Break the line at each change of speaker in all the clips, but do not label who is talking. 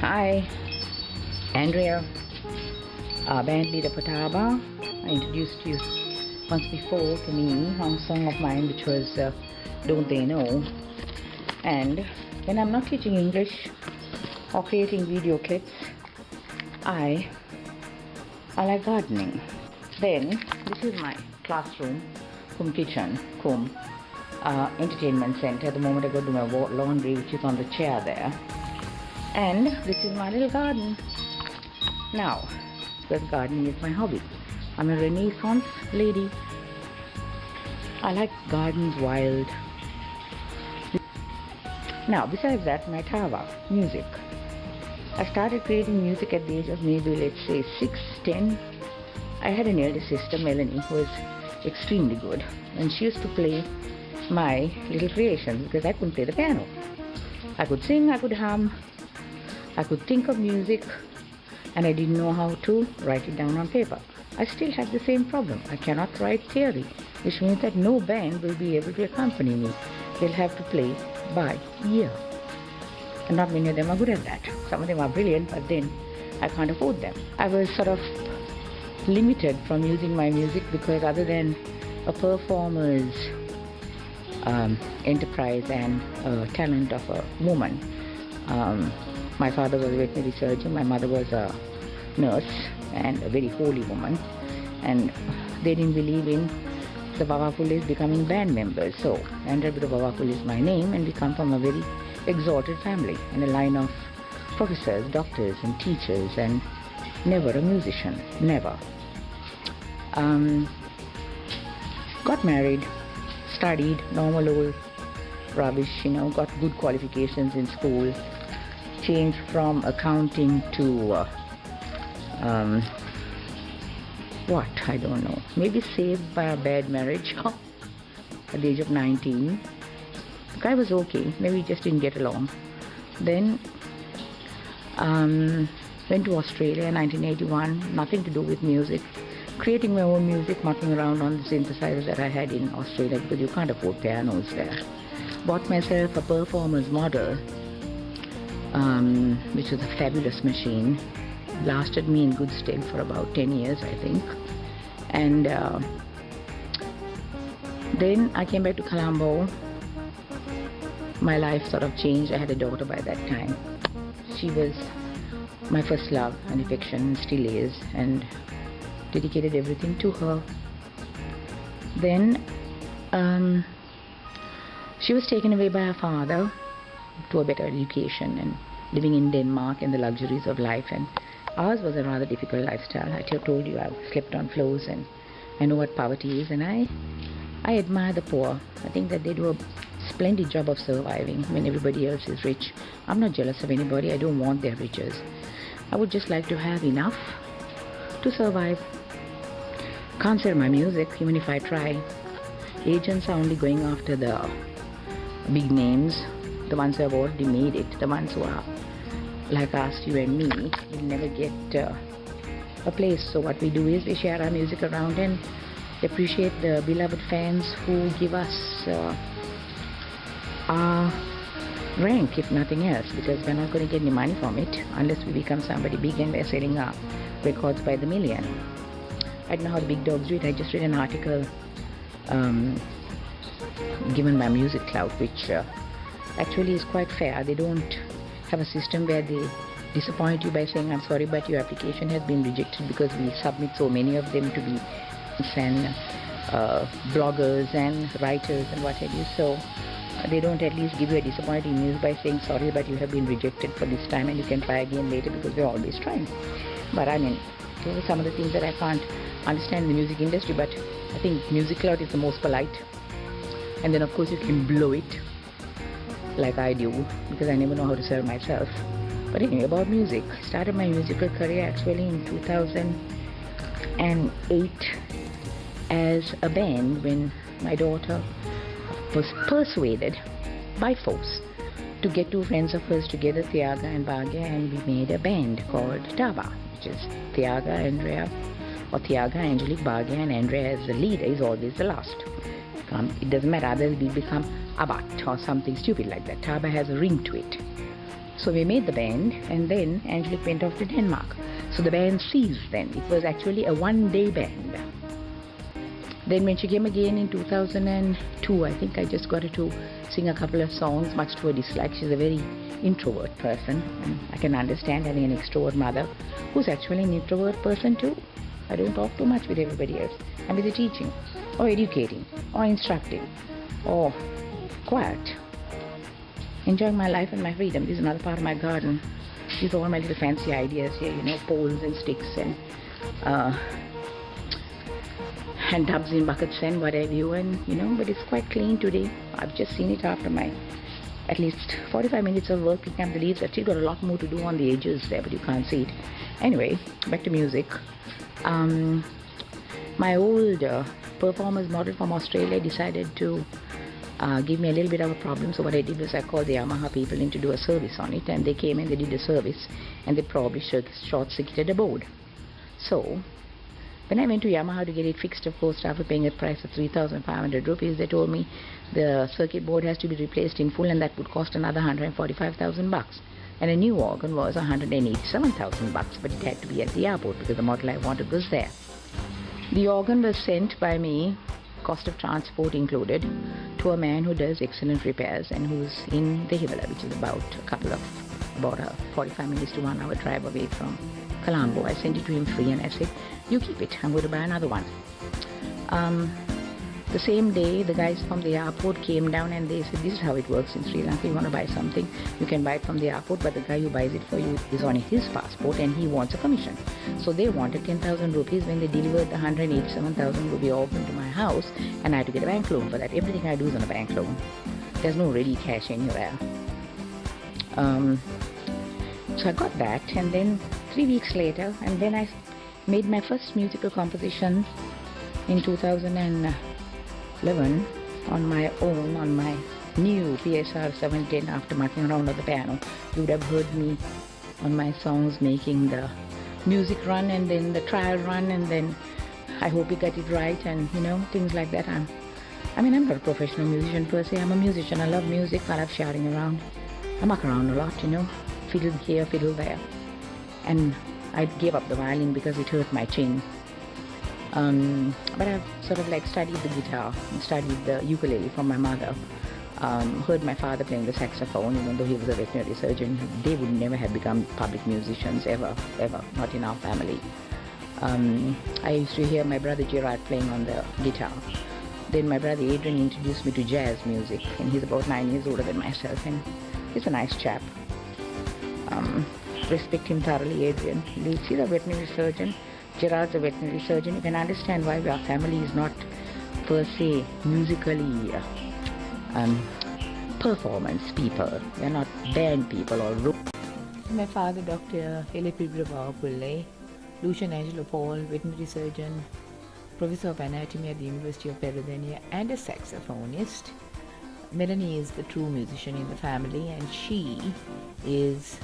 Hi, Andrea, band leader for TABA. I introduced you once before to me on a song of mine which was Don't They Know. And when I'm not teaching English or creating video clips, I like gardening. Then this is my classroom, cum kitchen, cum entertainment center. At the moment I go to my laundry, which is on the chair there. And this is my little garden. Now, because gardening is my hobby. I'm a Renaissance lady. I like gardens wild. Now, besides that, my TABA, music. I started creating music at the age of maybe, let's say, 6, 10. I had an elder sister, Melanie, who was extremely good. And she used to play my little creations because I couldn't play the piano. I could sing, I could hum, I could think of music, and I didn't know how to write it down on paper. I still have the same problem. I cannot write theory, which means that no band will be able to accompany me. They'll have to play by ear. And not many of them are good at that. Some of them are brilliant, but then I can't afford them. I was sort of limited from using my music because other than a performer's enterprise and talent of a woman, my father was a veterinary surgeon, my mother was a nurse and a very holy woman, and they didn't believe in the Bavapulis becoming band members. So Andrea Bavapul is my name, and we come from a very exalted family in a line of professors, doctors and teachers, and never a musician, never. Got married, studied normal old rubbish, got good qualifications in school, changed from accounting to what, I don't know, maybe saved by a bad marriage at the age of 19. The guy was okay, maybe we just didn't get along. Then went to Australia in 1981, nothing to do with music, creating my own music, mucking around on the synthesizers that I had in Australia because you can't afford pianos there. Bought myself a performer's model, which was a fabulous machine. Lasted me in good stead for about 10 years, I think. And then I came back to Colombo. My life sort of changed. I had a daughter by that time. She was my first love and affection, still is, and dedicated everything to her. Then she was taken away by her father to a better education and living in Denmark and the luxuries of life, and ours was a rather difficult lifestyle. I told you I slept on floors, and I know what poverty is, and I admire the poor. I think that they do a splendid job of surviving when everybody else is rich. I'm not jealous of anybody. I don't want their riches. I would just like to have enough to survive. Can't sell my music even if I try. Agents are only going after the big names, the ones who have already made it, the ones who are like us, you and me, will never get a place. So what we do is we share our music around and appreciate the beloved fans who give us our rank, if nothing else, because we're not going to get any money from it unless we become somebody big and we're selling our records by the million. I don't know how the big dogs do it. I just read an article given by Music Cloud, which actually is quite fair. They don't have a system where they disappoint you by saying, I'm sorry, but your application has been rejected because we submit so many of them to be and bloggers and writers and what have you. So they don't at least give you a disappointing news by saying, sorry, but you have been rejected for this time and you can try again later, because we're always trying. But I mean, those are some of the things that I can't understand in the music industry, but I think Music Cloud is the most polite. And then of course you can blow it like I do, because I never know how to serve myself. But anyway, about music. I started my musical career actually in 2008 as a band when my daughter was persuaded by force to get two friends of hers together, Thiaga and Bhagya, and we made a band called TABA, which is Thiaga, Andrea, or Thiaga, Angelique, Bhagya, and Andrea as the leader is always the last. It doesn't matter, others will become Abat or something stupid like that. TABA has a ring to it. So we made the band, and then Angelique went off to Denmark. So the band ceased then. It was actually a one-day band. Then when she came again in 2002, I think I just got her to sing a couple of songs, much to her dislike. She's a very introvert person, and I can understand having an extrovert mother who's actually an introvert person too. I don't talk too much with everybody else. I'm either teaching, or educating, or instructing, or quiet, enjoying my life and my freedom. This is another part of my garden. These are all my little fancy ideas here, poles and sticks and tubs and buckets and whatever but it's quite clean today. I've just seen it after my at least 45 minutes of work picking up the leaves. I've still got a lot more to do on the edges there, but you can't see it. Anyway, back to music. My old performance model from Australia decided to give me a little bit of a problem. So what I did was I called the Yamaha people in to do a service on it, and they came and they did a service, and they probably short-circuited a board. So when I went to Yamaha to get it fixed, of course, after paying a price of 3,500 rupees, they told me the circuit board has to be replaced in full, and that would cost another 145,000 bucks. And a new organ was 187,000 bucks, but it had to be at the airport because the model I wanted was there. The organ was sent by me, cost of transport included, to a man who does excellent repairs and who's in Dehivala, which is about a 45 minutes to 1 hour drive away from Colombo. I sent it to him free, and I said, you keep it, I'm going to buy another one. The same day, the guys from the airport came down and they said, this is how it works in Sri Lanka. You want to buy something, you can buy it from the airport, but the guy who buys it for you is on his passport and he wants a commission. So they wanted 10,000 rupees when they delivered the 187,000 rupee organ to my house, and I had to get a bank loan for that. Everything I do is on a bank loan. There's no ready cash anywhere. So I got that, and then 3 weeks later, and then I made my first musical composition in 2011 on my own, on my new PSR 710 after mucking around on the piano. You would have heard me on my songs making the music run and then the trial run, and then I hope you got it right, and things like that. I'm not a professional musician per se. I'm a musician. I love music. I love shouting around. I muck around a lot, fiddle here, fiddle there. And I gave up the violin because it hurt my chin. But I've sort of studied the guitar and studied the ukulele from my mother. Heard my father playing the saxophone, even though he was a veterinary surgeon. They would never have become public musicians, ever, not in our family. I used to hear my brother Gerard playing on the guitar. Then my brother Adrian introduced me to jazz music, and he's about 9 years older than myself, and he's a nice chap. Respect him thoroughly, Adrian. He's a veterinary surgeon. Gerard's a veterinary surgeon. You can understand why our family is not per se musically performance people. We are not band people or My father, Dr. Pulle, Lucian Angelo Paul, veterinary surgeon, professor of anatomy at the University of Pennsylvania, and a saxophonist. Melanie is the true musician in the family, and she is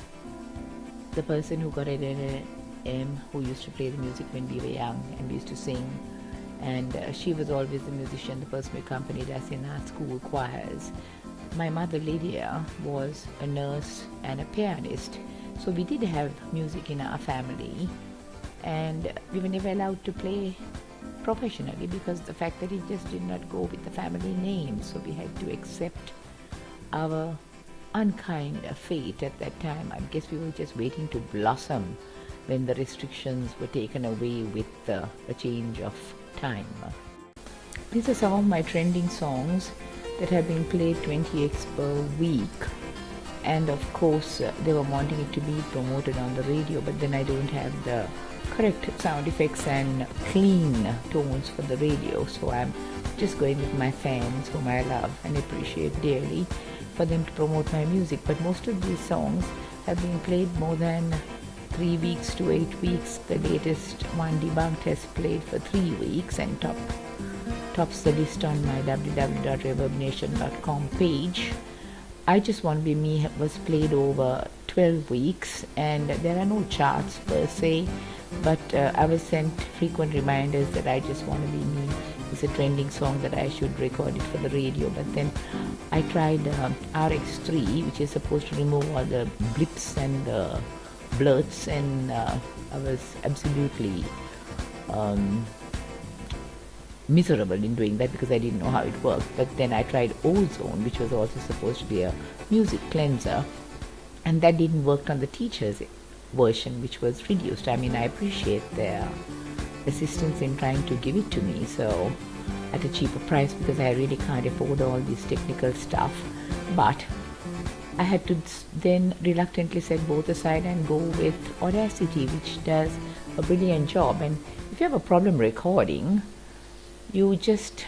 the person who got who used to play the music when we were young, and we used to sing. And she was always a musician, the person who accompanied us in our school choirs. My mother, Lydia, was a nurse and a pianist, so we did have music in our family, and we were never allowed to play professionally because the fact that it just did not go with the family name, so we had to accept our unkind fate at that time. I guess we were just waiting to blossom when the restrictions were taken away with a change of time. These are some of my trending songs that have been played 20x per week, and of course they were wanting it to be promoted on the radio, but then I don't have the correct sound effects and clean tones for the radio, so I'm just going with my fans whom I love and appreciate dearly for them to promote my music. But most of these songs have been played more than 3 weeks to 8 weeks. The latest one, Debunked, has played for 3 weeks and tops the list on my www.reverbnation.com page. I Just Want to Be Me was played over 12 weeks, and there are no charts per se, but I was sent frequent reminders that I Just Want to Be Me is is a trending song that I should record it for the radio, but then I tried RX3, which is supposed to remove all the blips and blurts, and I was absolutely miserable in doing that because I didn't know how it worked. But then I tried Ozone, which was also supposed to be a music cleanser, and that didn't work on the teacher's version, which was reduced. I mean, I appreciate their assistance in trying to give it to me so at a cheaper price, because I really can't afford all this technical stuff. But I had to then reluctantly set both aside and go with Audacity, which does a brilliant job. And if you have a problem recording, you just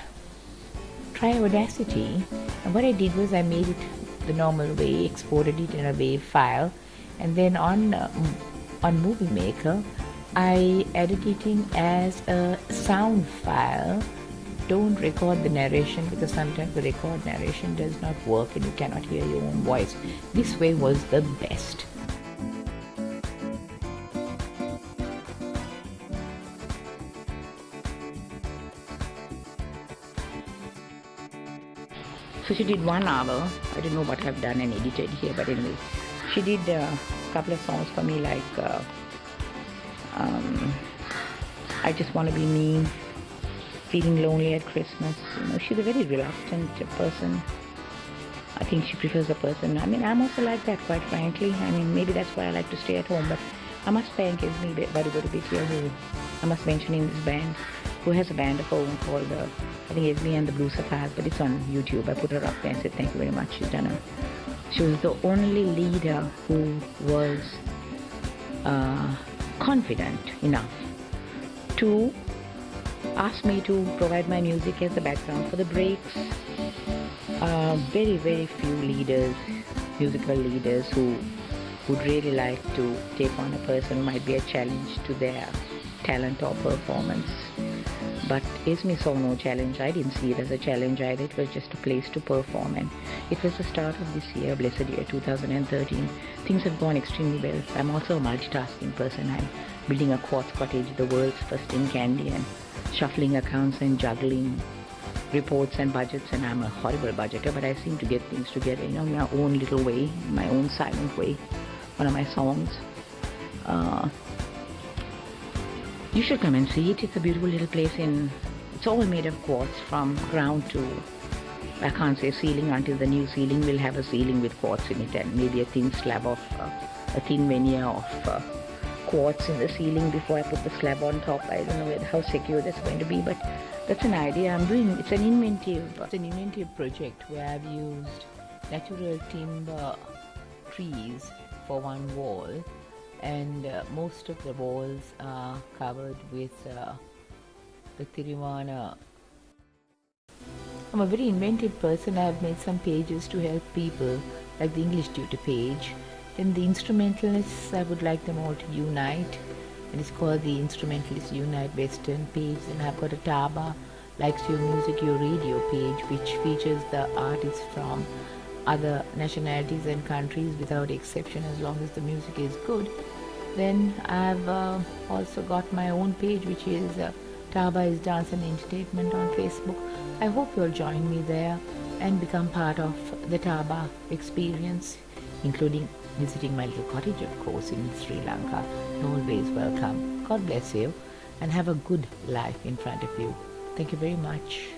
try Audacity. And what I did was I made it the normal way, exported it in a WAV file, and then on Movie Maker I added it in as a sound file. Don't record the narration, because sometimes the record narration does not work and you cannot hear your own voice. This way was the best. So she did 1 hour. I don't know what I've done and edited here, but anyway, she did a couple of songs for me, like I Just Want to Be Me, Feeling Lonely at Christmas. You know, she's a very reluctant person. I think she prefers a person. I mean, I'm also like that, quite frankly. I mean, maybe that's why I like to stay at home. But I must thank Esme Badibadibit here, who I must mention in this band, who has a band of her own called, I think, Esme and the Blue Sapphires, but it's on YouTube. I put her up there and said thank you very much. She was the only leader who was confident enough to ask me to provide my music as the background for the breaks. Very, very few leaders, musical leaders, who would really like to take on a person who might be a challenge to their talent or performance. But Esme saw no challenge. I didn't see it as a challenge either. It was just a place to perform, and it was the start of this year, blessed year 2013. Things have gone extremely well. I'm also a multitasking person. I'm building a quartz cottage, the world's first in Kandy, and shuffling accounts and juggling reports and budgets, and I'm a horrible budgeter, but I seem to get things together, you know, in my own little way, in my own silent way. One of my songs. You should come and see it. It's a beautiful little place it's all made of quartz from ground to, I can't say ceiling until the new ceiling will have a ceiling with quartz in it, and maybe a thin slab of, a thin veneer of quartz in the ceiling before I put the slab on top. I don't know how secure that's going to be, but that's an idea I'm doing. It's an inventive project where I've used natural timber trees for one wall, and most of the walls are covered with the Tiruvana. I'm a very inventive person. I've made some pages to help people, like the English tutor page. Then the instrumentalists, I would like them all to unite, and it's called the Instrumentalists Unite Western page. And I've got a TABA, Likes Your Music, Your Radio page, which features the artists from other nationalities and countries without exception, as long as the music is good. Then I've also got my own page, which is TABA is Dance and Entertainment on Facebook. I hope you'll join me there and become part of the TABA experience, including visiting my little cottage, of course, in Sri Lanka. You're always welcome. God bless you, and have a good life in front of you. Thank you very much.